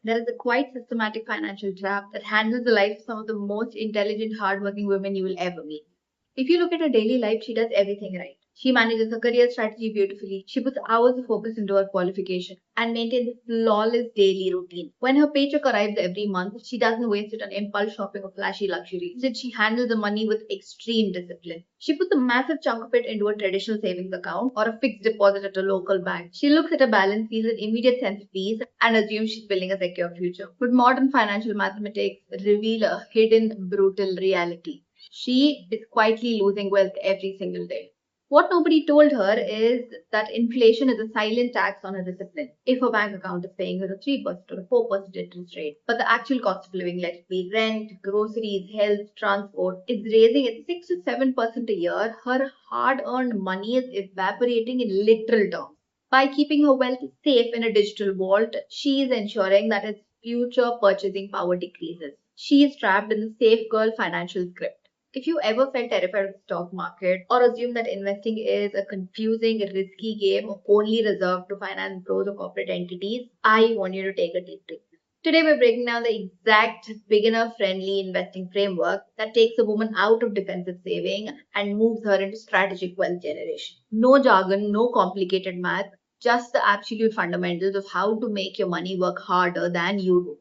There is a quite systematic financial trap that handles the life of some of the most intelligent, hardworking women you will ever meet. If you look at her daily life, she does everything right. She manages her career strategy beautifully. She puts hours of focus into her qualification and maintains a flawless daily routine. When her paycheck arrives every month, she doesn't waste it on impulse shopping or flashy luxuries. Instead, she handles the money with extreme discipline. She puts a massive chunk of it into a traditional savings account or a fixed deposit at a local bank. She looks at a balance, feels an immediate sense of peace, and assumes she's building a secure future. But modern financial mathematics reveal a hidden, brutal reality. She is quietly losing wealth every single day. What nobody told her is that inflation is a silent tax on her discipline. If her bank account is paying her a 3% or a 4% interest rate, but the actual cost of living, let it be rent, groceries, health, transport, is raising at 6 to 7% a year, her hard earned money is evaporating in literal terms. By keeping her wealth safe in a digital vault, she is ensuring that its future purchasing power decreases. She is trapped in the safe girl financial script. If you ever felt terrified of the stock market or assume that investing is a confusing, risky game only reserved to finance pros or corporate entities, I want you to take a deep breath. Today, we're breaking down the exact beginner friendly investing framework that takes a woman out of defensive saving and moves her into strategic wealth generation. No jargon, no complicated math, just the absolute fundamentals of how to make your money work harder than you do.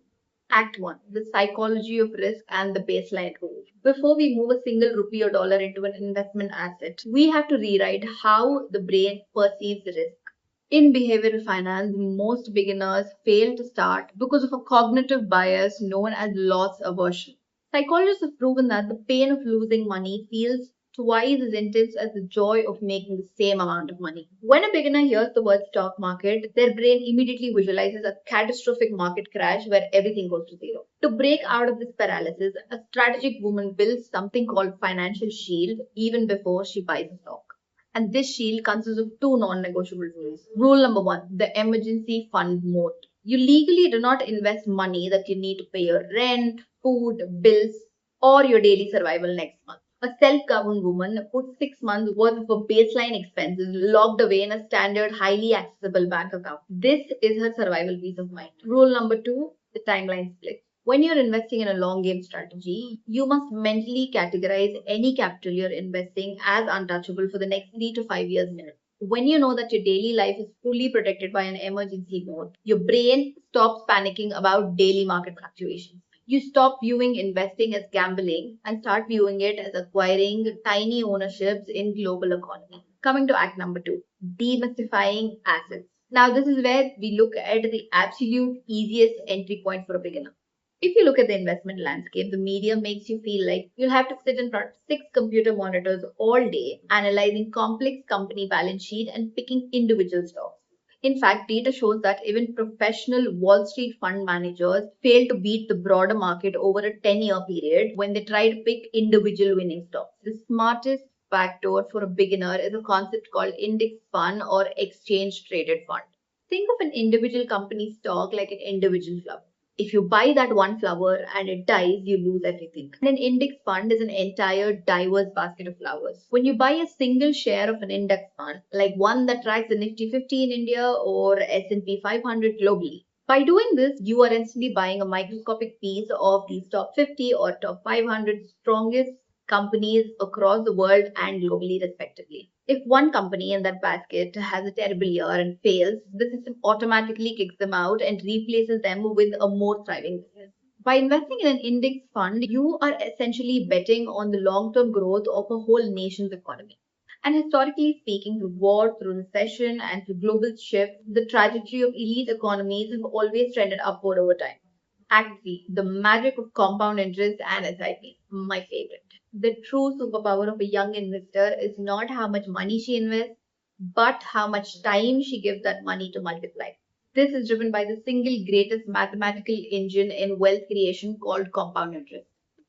Act 1, the psychology of risk and the baseline rule. Before we move a single rupee or dollar into an investment asset, we have to rewrite how the brain perceives risk. In behavioral finance, most beginners fail to start because of a cognitive bias known as loss aversion. Psychologists have proven that the pain of losing money feels twice as intense as the joy of making the same amount of money. When a beginner hears the word stock market, their brain immediately visualizes a catastrophic market crash where everything goes to zero. To break out of this paralysis, a strategic woman builds something called financial shield even before she buys a stock. And this shield consists of two non-negotiable rules. Rule number one, the emergency fund mode. You legally do not invest money that you need to pay your rent, food, bills, or your daily survival next month. A self-governed woman puts 6 months worth of her baseline expenses locked away in a standard, highly accessible bank account. This is her survival peace of mind. Rule number two, the timeline split. When you're investing in a long game strategy, you must mentally categorize any capital you're investing as untouchable for the next 3 to 5 years minimum. When you know that your daily life is fully protected by an emergency mode, your brain stops panicking about daily market fluctuations. You stop viewing investing as gambling and start viewing it as acquiring tiny ownerships in global economy. Coming to act number two, demystifying assets. Now, this is where we look at the absolute easiest entry point for a beginner. If you look at the investment landscape, the media makes you feel like you'll have to sit in front of 6 computer monitors all day, analyzing complex company balance sheet and picking individual stocks. In fact, data shows that even professional Wall Street fund managers fail to beat the broader market over a 10-year period when they try to pick individual winning stocks. The smartest backdoor for a beginner is a concept called index fund or exchange traded fund. Think of an individual company stock like an individual flower. If you buy that one flower and it dies, you lose everything. And an index fund is an entire diverse basket of flowers. When you buy a single share of an index fund, like one that tracks the Nifty 50 in India or S&P 500 globally, by doing this, you are instantly buying a microscopic piece of the top 50 or top 500 strongest companies across the world and globally, respectively. If one company in that basket has a terrible year and fails, the system automatically kicks them out and replaces them with a more thriving business. By investing in an index fund, you are essentially betting on the long term growth of a whole nation's economy. And historically speaking, through war, through recession, and through global shift, the trajectory of elite economies have always trended upward over time. Act 3, the magic of compound interest and SIP, my favorite. The true superpower of a young investor is not how much money she invests, but how much time she gives that money to multiply. This is driven by the single greatest mathematical engine in wealth creation called compound interest.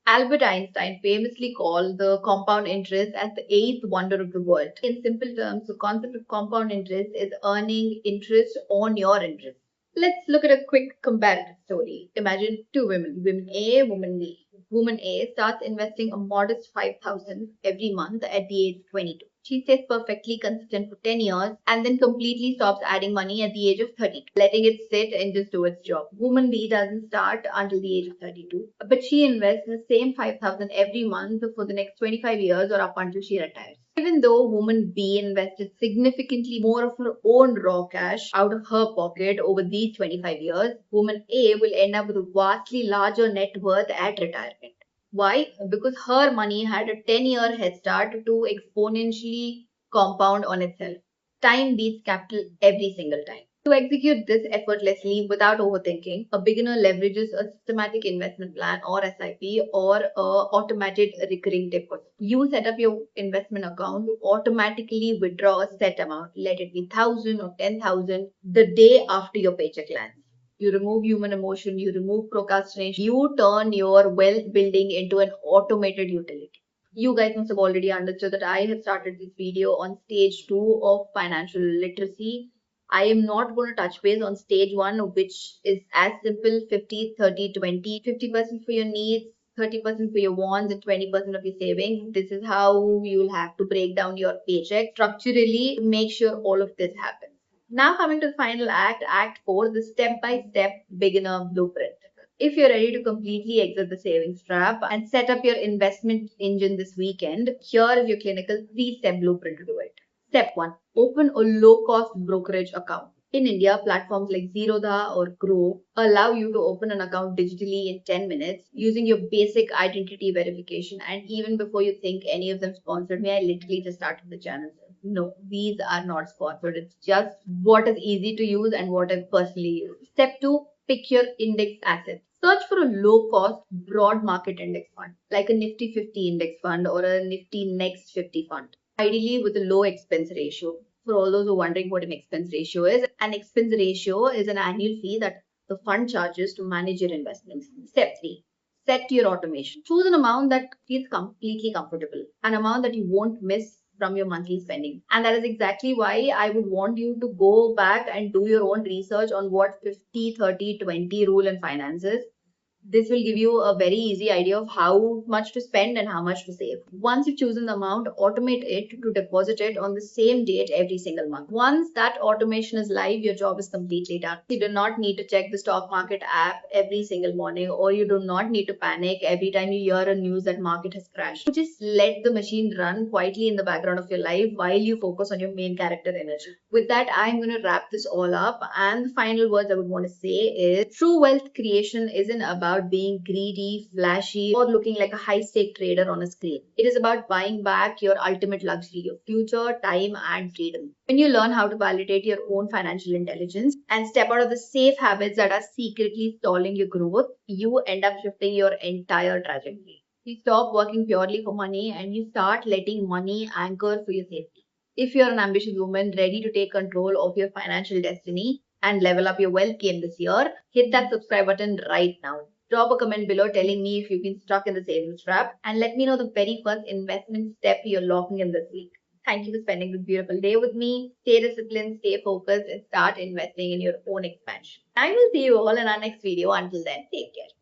Albert Einstein famously called the compound interest as the eighth wonder of the world. In simple terms, the concept of compound interest is earning interest on your interest. Let's look at a quick comparative story. Imagine two women, woman A, woman B. Woman A starts investing a modest 5,000 every month at the age of 22. She stays perfectly consistent for 10 years and then completely stops adding money at the age of 32, letting it sit and just do its job. Woman B doesn't start until the age of 32, but she invests the same 5,000 every month for the next 25 years or up until she retires. Even though woman B invested significantly more of her own raw cash out of her pocket over these 25 years, woman A will end up with a vastly larger net worth at retirement. Why? Because her money had a 10-year head start to exponentially compound on itself. Time beats capital every single time. To execute this effortlessly without overthinking, a beginner leverages a systematic investment plan or SIP or a automated recurring deposit. You set up your investment account to automatically withdraw a set amount, let it be 1,000 or 10,000, the day after your paycheck lands. You remove human emotion, you remove procrastination, you turn your wealth building into an automated utility. You guys must have already understood that I have started this video on stage 2 of financial literacy. I am not going to touch base on stage 1, which is as simple 50, 30, 20, 50% for your needs, 30% for your wants, and 20% of your savings. This is how you will have to break down your paycheck structurally to make sure all of this happens. Now coming to the final act, Act 4, the step-by-step beginner blueprint. If you're ready to completely exit the savings trap and set up your investment engine this weekend, here is your clinical 3-step blueprint to do it. Step 1. Open a low-cost brokerage account. In India, platforms like Zerodha or Grow allow you to open an account digitally in 10 minutes using your basic identity verification, and even before you think any of them sponsored me, I literally just started the channel. No, these are not sponsored. It's just what is easy to use and what I've personally used. Step 2. Pick your index assets. Search for a low-cost, broad market index fund, like a Nifty 50 index fund or a Nifty Next 50 fund, ideally with a low expense ratio. For all those who are wondering what an expense ratio is, an expense ratio is an annual fee that the fund charges to manage your investments. Step 3. Set your automation. Choose an amount that feels completely comfortable, an amount that you won't miss from your monthly spending. And that is exactly why I would want you to go back and do your own research on what 50, 30, 20 rule in finance is. This will give you a very easy idea of how much to spend and how much to save. Once you've chosen the amount, automate it to deposit it on the same date every single month. Once that automation is live, your job is completely done. You do not need to check the stock market app every single morning, or you do not need to panic every time you hear a news that market has crashed. You just let the machine run quietly in the background of your life while you focus on your main character energy. With that, I'm going to wrap this all up, and the final words I would want to say is true wealth creation isn't about being greedy, flashy, or looking like a high-stake trader on a screen. It is about buying back your ultimate luxury, your future, time, and freedom. When you learn how to validate your own financial intelligence and step out of the safe habits that are secretly stalling your growth, you end up shifting your entire trajectory. You stop working purely for money and you start letting money anchor for your safety. If you're an ambitious woman ready to take control of your financial destiny and level up your wealth game this year, hit that subscribe button right now. Drop a comment below telling me if you've been stuck in the savings trap, and let me know the very first investment step you're locking in this week. Thank you for spending this beautiful day with me. Stay disciplined, stay focused, and start investing in your own expansion. I will see you all in our next video. Until then, take care.